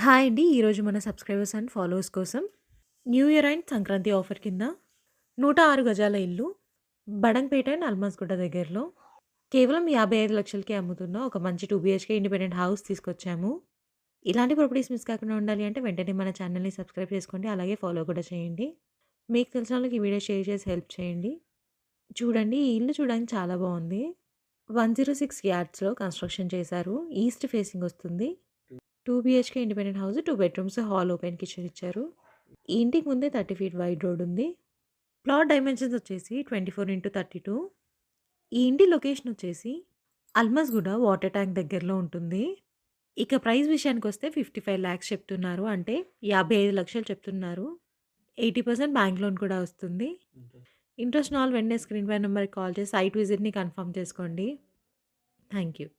Hi అండి. ఈరోజు మన సబ్స్క్రైబర్స్ అండ్ ఫాలోవర్స్ కోసం new year and Sankranti offer కింద 106 గజాల ఇల్లు బడంగపేట అండ్ అల్మాస్‌గూడ దగ్గరలో కేవలం 55,00,000కే అమ్ముతున్న ఒక మంచి 2 బీహెచ్‌కే ఇండిపెండెంట్ హౌస్ తీసుకొచ్చాము. ఇలాంటి ప్రాపర్టీస్ మిస్ కాకుండా ఉండాలి అంటే వెంటనే మన ఛానెల్‌ని సబ్స్క్రైబ్ చేసుకోండి. అలాగే ఫాలో కూడా చేయండి. మీకు తెలిసిన వాళ్ళకి ఈ వీడియో షేర్ చేసి హెల్ప్ చేయండి. చూడండి, ఈ ఇల్లు చూడడానికి చాలా బావుంది. 106 యార్డ్స్‌లో కన్‌స్ట్రక్షన్ చేశారు. ఈస్ట్ ఫేసింగ్ వస్తుంది. 2 BHK independent house, 2 bedrooms, hall, open kitchen ఇచ్చారు. ఈ ఇంటికి ముందే 30 ఫీట్ వైడ్ రోడ్ ఉంది. ప్లాట్ డైమెన్షన్స్ వచ్చేసి 24x32. ఈ ఇంటి లొకేషన్ వచ్చేసి అల్మస్‌గూడ వాటర్ ట్యాంక్ దగ్గరలో ఉంటుంది. ఇక ప్రైస్ విషయానికొస్తే 55 లాక్స్ చెప్తున్నారు. అంటే 55,00,000 చెప్తున్నారు. 80% బ్యాంక్ లోన్ కూడా వస్తుంది. ఇంట్రెస్ట్ ఉన్న వాళ్ళు వెంటనే స్క్రీన్ పై నంబర్‌కి కాల్ చేసి సైట్ విజిట్‌ని కన్ఫర్మ్ చేసుకోండి. Thank you.